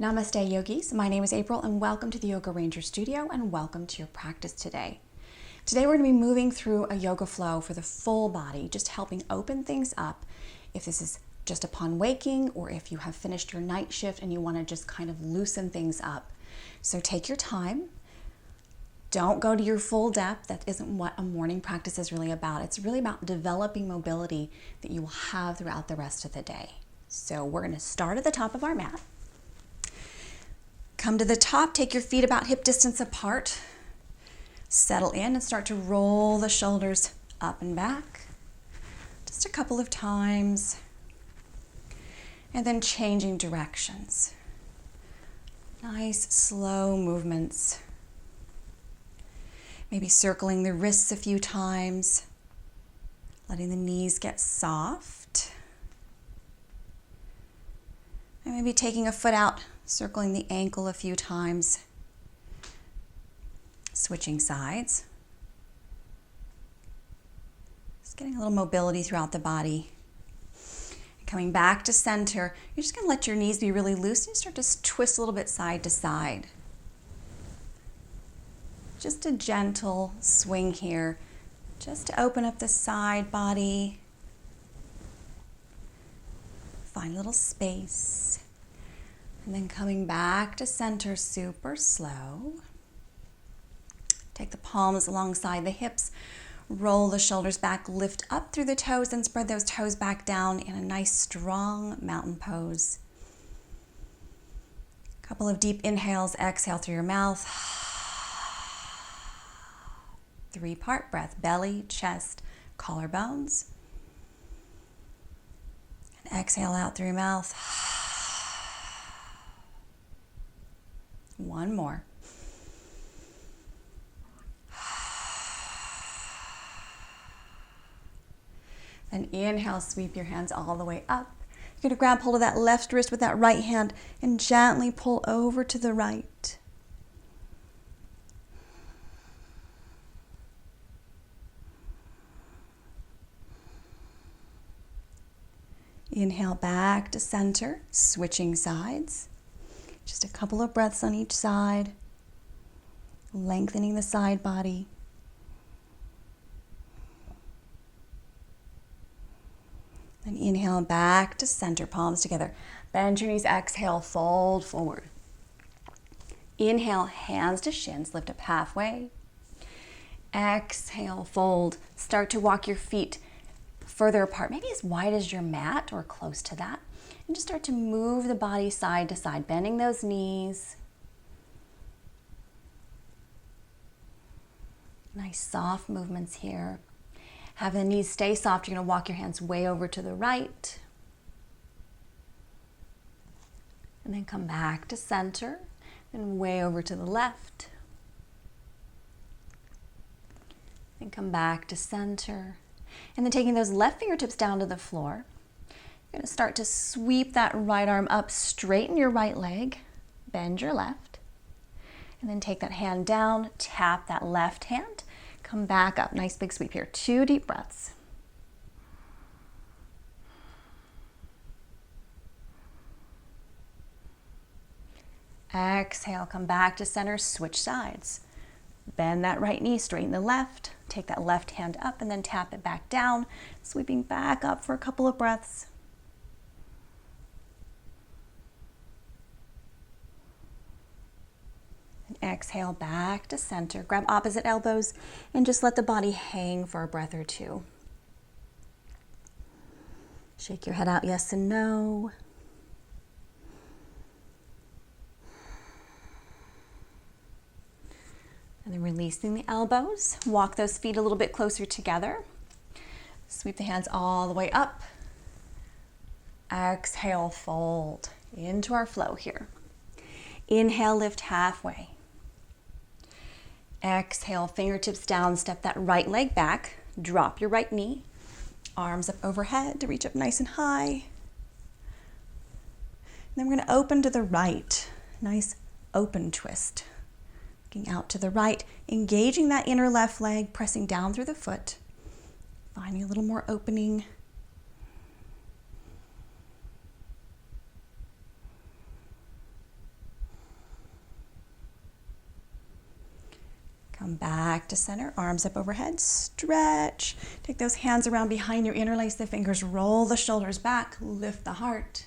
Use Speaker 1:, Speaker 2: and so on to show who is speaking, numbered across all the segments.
Speaker 1: Namaste yogis, my name is April and welcome to the Yoga Ranger Studio and welcome to your practice today. Today we're going to be moving through a yoga flow for the full body, just helping open things up if this is just upon waking or if you have finished your night shift and you want to just kind of loosen things up. So take your time. Don't go to your full depth. That isn't what a morning practice is really about. It's really about developing mobility that you will have throughout the rest of the day. So we're going to start at the top of our mat. Come to the top, take your feet about hip distance apart. Settle in and start to roll the shoulders up and back. Just a couple of times. And then changing directions. Nice, slow movements. Maybe circling the wrists a few times. Letting the knees get soft. And maybe taking a foot out, circling the ankle a few times. Switching sides. Just getting a little mobility throughout the body. And coming back to center, you're just going to let your knees be really loose and start to twist a little bit side to side. Just a gentle swing here, just to open up the side body. Find a little space. And then coming back to center super slow. Take the palms alongside the hips. Roll the shoulders back, lift up through the toes and spread those toes back down in a nice strong mountain pose. Couple of deep inhales, exhale through your mouth. 3-part breath, belly, chest, collarbones. And exhale out through your mouth. One more. Then inhale, sweep your hands all the way up. You're going to grab hold of that left wrist with that right hand and gently pull over to the right. Inhale back to center, switching sides. Just a couple of breaths on each side, lengthening the side body. Then inhale back to center, palms together. Bend your knees, exhale, fold forward. Inhale, hands to shins, lift up halfway. Exhale, fold. Start to walk your feet further apart, maybe as wide as your mat or close to that. And just start to move the body side to side, bending those knees. Nice soft movements here. Have the knees stay soft. You're going to walk your hands way over to the right. And then come back to center and way over to the left. And come back to center. And then taking those left fingertips down to the floor. You're going to start to sweep that right arm up, straighten your right leg, bend your left, and then take that hand down, tap that left hand, come back up. Nice big sweep here. 2 deep breaths. Exhale, come back to center, switch sides. Bend that right knee, straighten the left, take that left hand up and then tap it back down, sweeping back up for a couple of breaths. Exhale back to center. Grab opposite elbows and just let the body hang for a breath or two. Shake your head out, yes and no. And then releasing the elbows. Walk those feet a little bit closer together. Sweep the hands all the way up. Exhale, fold into our flow here. Inhale, lift halfway. Exhale, fingertips down, step that right leg back, drop your right knee, arms up overhead to reach up nice and high. And then we're going to open to the right, nice open twist. Looking out to the right, engaging that inner left leg, pressing down through the foot, finding a little more opening. Come back to center, arms up overhead, stretch. Take those hands around behind you, interlace the fingers, roll the shoulders back, lift the heart.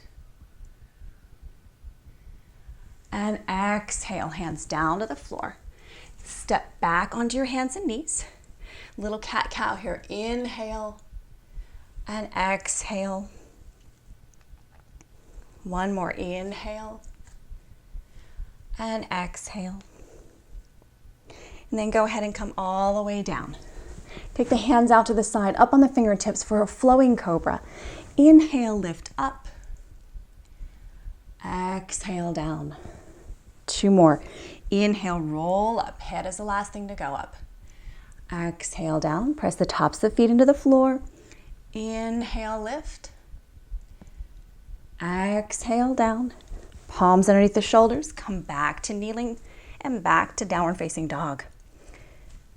Speaker 1: And exhale, hands down to the floor. Step back onto your hands and knees. Little cat-cow here. Inhale and exhale. One more. Inhale and exhale. And then go ahead and come all the way down. Take the hands out to the side, up on the fingertips for a flowing cobra. Inhale, lift up. Exhale, down. Two more. Inhale, roll up. Head is the last thing to go up. Exhale, down. Press the tops of the feet into the floor. Inhale, lift. Exhale, down. Palms underneath the shoulders. Come back to kneeling and back to downward facing dog.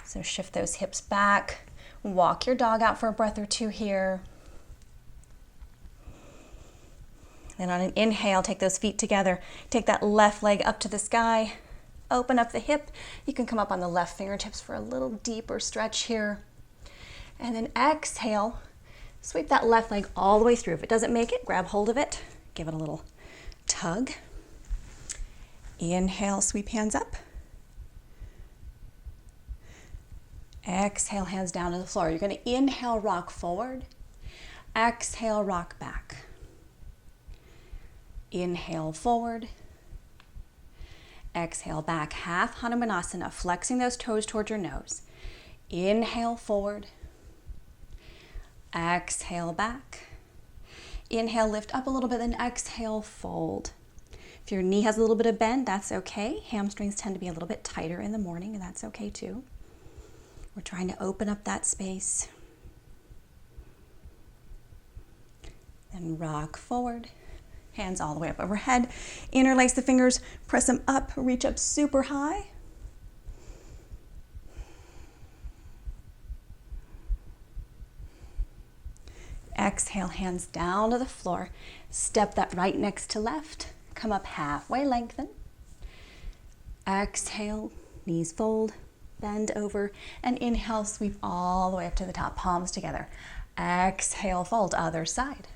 Speaker 1: So shift those hips back. Walk your dog out for a breath or two here. Then on an inhale, take those feet together. Take that left leg up to the sky. Open up the hip. You can come up on the left fingertips for a little deeper stretch here. And then exhale, sweep that left leg all the way through. If it doesn't make it, grab hold of it. Give it a little tug. Inhale, sweep hands up. Exhale, hands down to the floor. You're going to inhale, rock forward. Exhale, rock back. Inhale, forward. Exhale, back, half Hanumanasana, flexing those toes towards your nose. Inhale, forward. Exhale, back. Inhale, lift up a little bit, then exhale, fold. If your knee has a little bit of bend, that's okay. Hamstrings tend to be a little bit tighter in the morning, and that's okay too. We're trying to open up that space. Then rock forward. Hands all the way up overhead. Interlace the fingers, press them up, reach up super high. Exhale, hands down to the floor. Step that right next to left. Come up halfway, lengthen. Exhale, knees fold, bend over, and inhale, sweep all the way up to the top, palms together. Exhale, fold, other side.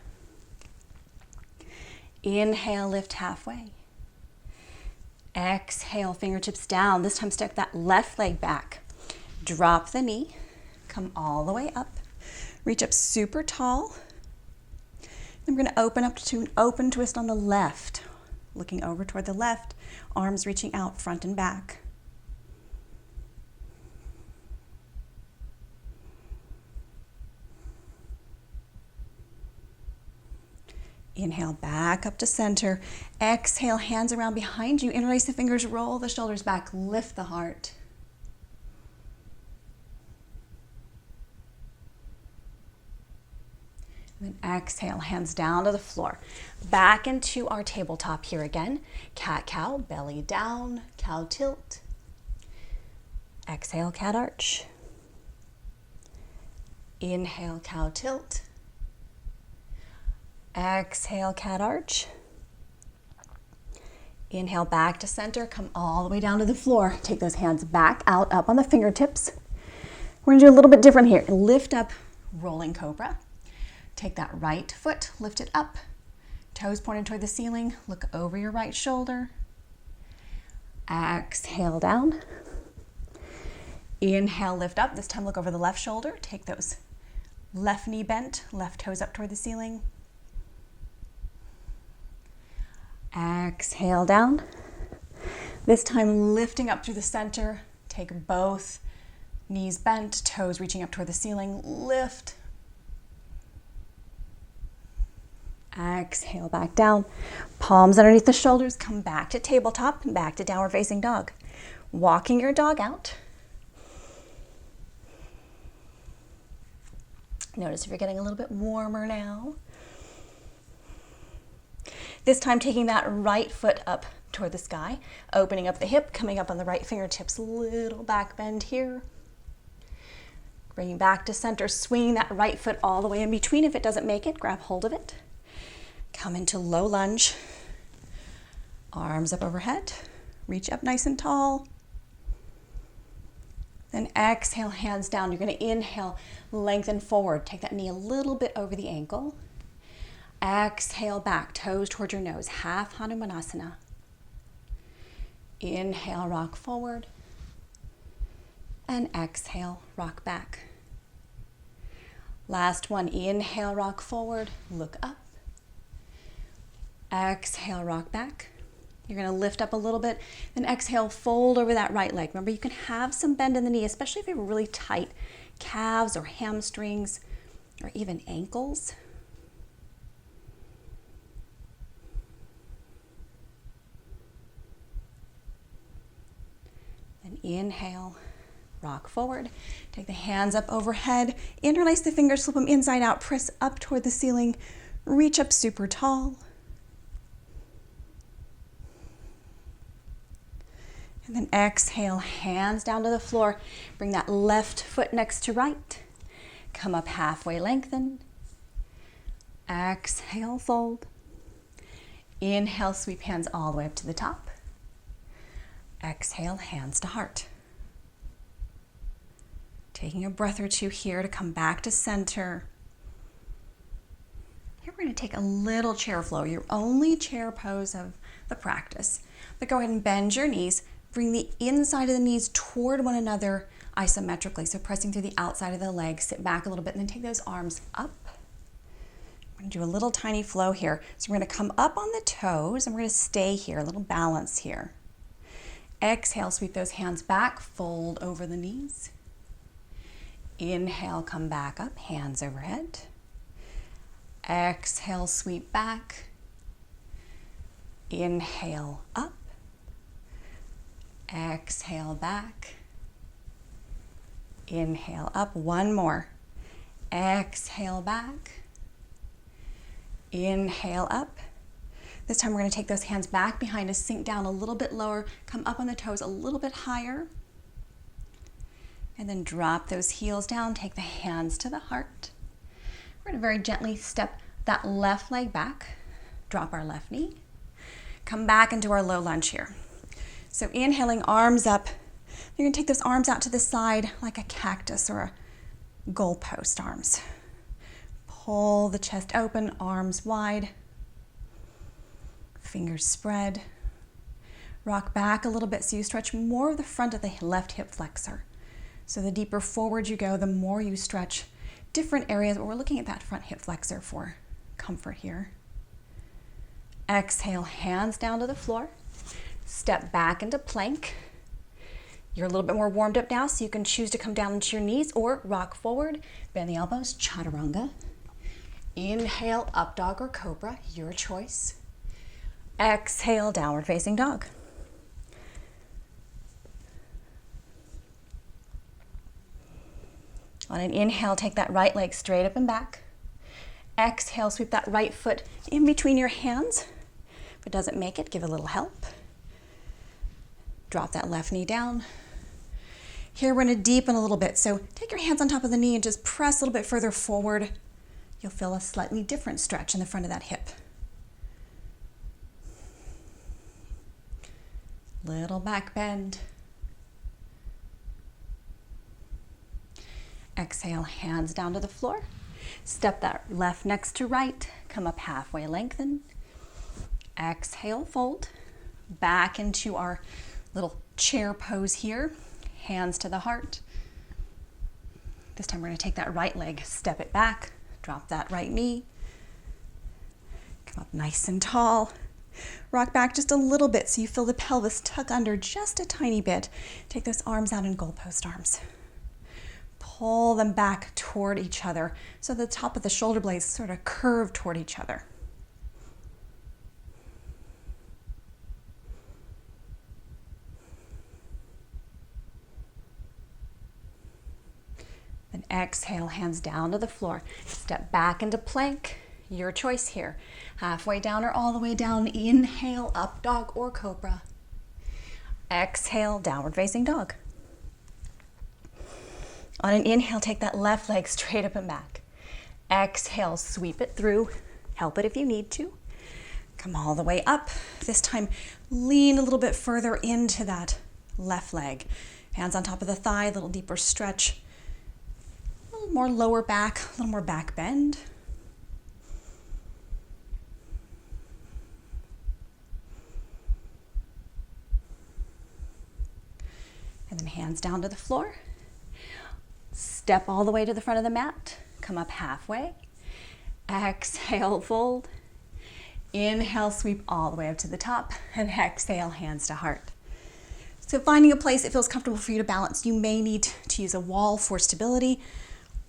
Speaker 1: Inhale, lift halfway. Exhale, fingertips down. This time step that left leg back. Drop the knee, come all the way up. Reach up super tall. Then we're going to open up to an open twist on the left. Looking over toward the left, arms reaching out front and back. Inhale, back up to center. Exhale, hands around behind you. Interlace the fingers, roll the shoulders back, lift the heart. And then exhale, hands down to the floor. Back into our tabletop here again. Cat-cow, belly down, cow tilt. Exhale, cat arch. Inhale, cow tilt. Exhale, cat arch. Inhale, back to center. Come all the way down to the floor. Take those hands back out, up on the fingertips. We're gonna do a little bit different here. Lift up, rolling cobra. Take that right foot, lift it up. Toes pointed toward the ceiling. Look over your right shoulder. Exhale, down. Inhale, lift up. This time look over the left shoulder. Take those left knee bent, left toes up toward the ceiling. Exhale, down. This time lifting up through the center. Take both knees bent, toes reaching up toward the ceiling. Lift. Exhale, back down. Palms underneath the shoulders. Come back to tabletop, back to downward facing dog. Walking your dog out. Notice if you're getting a little bit warmer now. This time taking that right foot up toward the sky, opening up the hip, coming up on the right fingertips, little back bend here. Bringing back to center, swinging that right foot all the way in between. If it doesn't make it, grab hold of it. Come into low lunge. Arms up overhead. Reach up nice and tall. Then exhale, hands down. You're going to inhale, lengthen forward. Take that knee a little bit over the ankle. Exhale back, toes towards your nose, half Hanumanasana. Inhale, rock forward. And exhale, rock back. Last one, inhale, rock forward, look up. Exhale, rock back. You're going to lift up a little bit, then exhale, fold over that right leg. Remember, you can have some bend in the knee, especially if you have really tight calves or hamstrings or even ankles. Then inhale, rock forward. Take the hands up overhead, interlace the fingers, slip them inside out, press up toward the ceiling, reach up super tall. And then exhale, hands down to the floor. Bring that left foot next to right. Come up halfway, lengthen. Exhale, fold. Inhale, sweep hands all the way up to the top. Exhale, hands to heart. Taking a breath or two here to come back to center. Here we're going to take a little chair flow, your only chair pose of the practice. But go ahead and bend your knees. Bring the inside of the knees toward one another isometrically. So pressing through the outside of the legs, sit back a little bit, and then take those arms up. We're going to do a little tiny flow here. So we're going to come up on the toes, and we're going to stay here, a little balance here. Exhale, sweep those hands back, fold over the knees. Inhale, come back up, hands overhead. Exhale, sweep back. Inhale, up. Exhale, back. Inhale, up. One more. Exhale, back. Inhale, up. This time we're going to take those hands back behind us, sink down a little bit lower, come up on the toes a little bit higher. And then drop those heels down, take the hands to the heart. We're going to very gently step that left leg back, drop our left knee, come back into our low lunge here. So inhaling, arms up. You're going to take those arms out to the side like a cactus or a goalpost arms. Pull the chest open, arms wide. Fingers spread. Rock back a little bit so you stretch more of the front of the left hip flexor. So the deeper forward you go, the more you stretch different areas, but we're looking at that front hip flexor for comfort here. Exhale, hands down to the floor. Step back into plank. You're a little bit more warmed up now, so you can choose to come down into your knees or rock forward, bend the elbows, chaturanga. Inhale, up dog or cobra, your choice. Exhale, downward facing dog. On an inhale, take that right leg straight up and back. Exhale, sweep that right foot in between your hands. If it doesn't make it, give a little help. Drop that left knee down. Here we're going to deepen a little bit. So take your hands on top of the knee and just press a little bit further forward. You'll feel a slightly different stretch in the front of that hip. Little back bend. Exhale, hands down to the floor. Step that left next to right. Come up halfway, lengthen. Exhale, fold. Back into our little chair pose here. Hands to the heart. This time we're going to take that right leg, step it back, drop that right knee. Come up nice and tall. Rock back just a little bit so you feel the pelvis tuck under just a tiny bit. Take those arms out in goalpost arms. Pull them back toward each other so the top of the shoulder blades sort of curve toward each other. Then exhale, hands down to the floor. Step back into plank. Your choice here. Halfway down or all the way down. Inhale, up dog or cobra. Exhale, downward facing dog. On an inhale, take that left leg straight up and back. Exhale, sweep it through. Help it if you need to. Come all the way up. This time, lean a little bit further into that left leg. Hands on top of the thigh, a little deeper stretch. A little more lower back, a little more back bend. And then hands down to the floor. Step all the way to the front of the mat. Come up halfway. Exhale, fold. Inhale, sweep all the way up to the top. And exhale, hands to heart. So finding a place that feels comfortable for you to balance, you may need to use a wall for stability,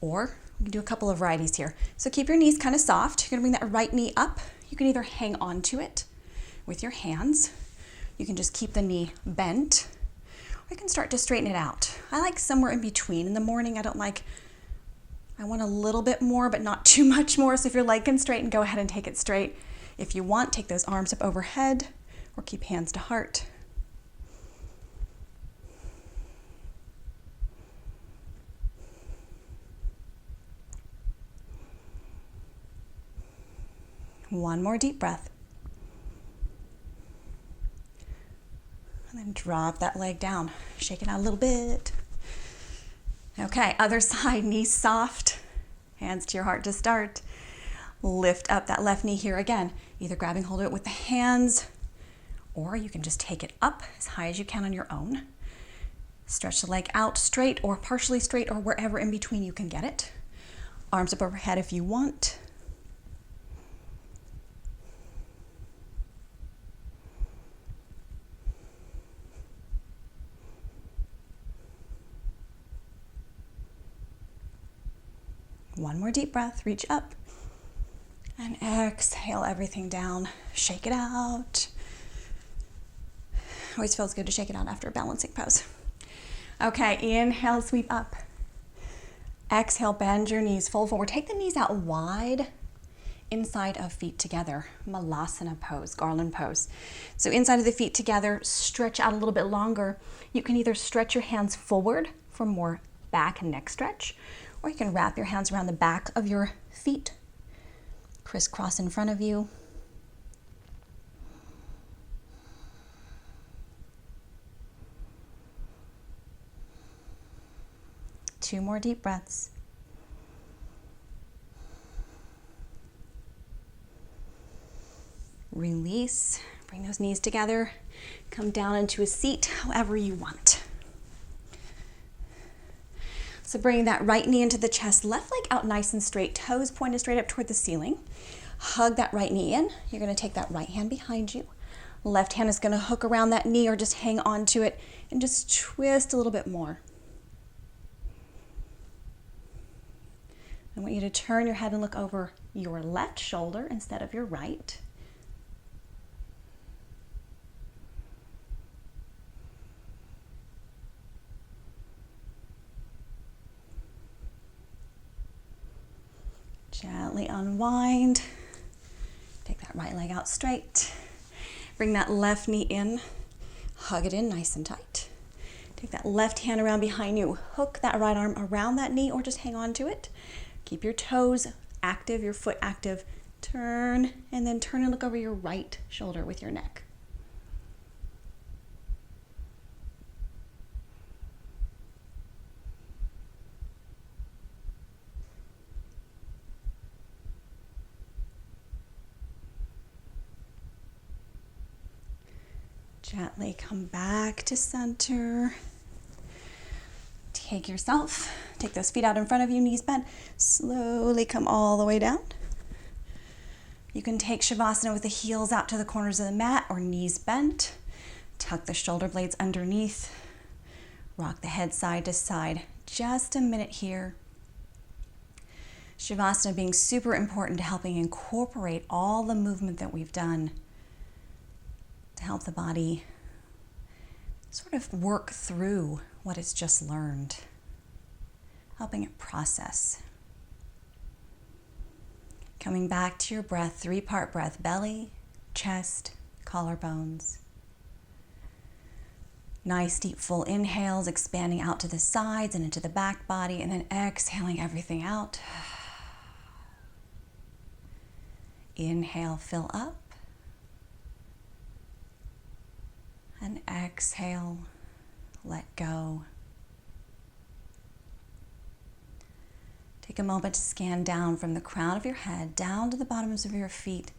Speaker 1: or we can do a couple of varieties here. So keep your knees kind of soft. You're gonna bring that right knee up. You can either hang on to it with your hands. You can just keep the knee bent. You can start to straighten it out. I like somewhere in between. In the morning, I want a little bit more, but not too much more. So if your leg can straighten, go ahead and take it straight. If you want, take those arms up overhead or keep hands to heart. One more deep breath. And then drop that leg down. Shake it out a little bit. Okay, other side, knees soft. Hands to your heart to start. Lift up that left knee here again. Either grabbing hold of it with the hands, or you can just take it up as high as you can on your own. Stretch the leg out straight or partially straight or wherever in between you can get it. Arms up overhead if you want. One more deep breath, reach up. And exhale everything down. Shake it out. Always feels good to shake it out after a balancing pose. Okay, inhale, sweep up. Exhale, bend your knees, fold forward. Take the knees out wide inside of feet together. Malasana pose, Garland pose. So inside of the feet together, stretch out a little bit longer. You can either stretch your hands forward for more back and neck stretch, or you can wrap your hands around the back of your feet, crisscross in front of you. Two more deep breaths. Release, bring those knees together, come down into a seat however you want. So bring that right knee into the chest, left leg out nice and straight, toes pointed straight up toward the ceiling. Hug that right knee in. You're gonna take that right hand behind you. Left hand is gonna hook around that knee or just hang on to it and just twist a little bit more. I want you to turn your head and look over your left shoulder instead of your right. Gently unwind. Take that right leg out straight. Bring that left knee in. Hug it in nice and tight. Take that left hand around behind you. Hook that right arm around that knee or just hang on to it. Keep your toes active, your foot active. Turn and then turn and look over your right shoulder with your neck. Gently come back to center. Take those feet out in front of you, knees bent. Slowly come all the way down. You can take Shavasana with the heels out to the corners of the mat or knees bent. Tuck the shoulder blades underneath. Rock the head side to side. Just a minute here. Shavasana being super important to helping incorporate all the movement that we've done to help the body sort of work through what it's just learned, helping it process. Coming back to your breath, three-part breath, belly, chest, collarbones. Nice deep full inhales, expanding out to the sides and into the back body, and then exhaling everything out. Inhale, fill up. And exhale, let go. Take a moment to scan down from the crown of your head down to the bottoms of your feet,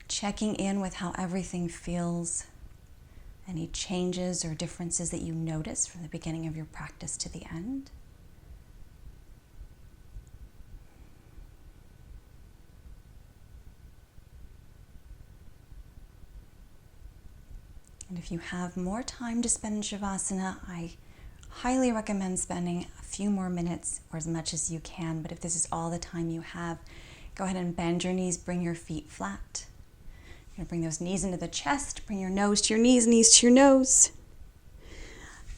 Speaker 1: checking in with how everything feels, any changes or differences that you notice from the beginning of your practice to the end. And if you have more time to spend in Shavasana, I highly recommend spending a few more minutes or as much as you can. But if this is all the time you have, go ahead and bend your knees, bring your feet flat. You're going to bring those knees into the chest, bring your nose to your knees, knees to your nose.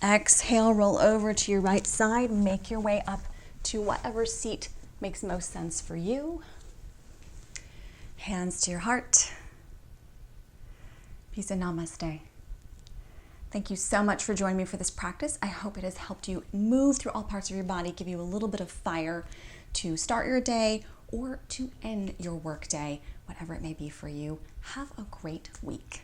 Speaker 1: Exhale, roll over to your right side, make your way up to whatever seat makes most sense for you. Hands to your heart. Peace and namaste. Thank you so much for joining me for this practice. I hope it has helped you move through all parts of your body, give you a little bit of fire to start your day or to end your work day, whatever it may be for you. Have a great week.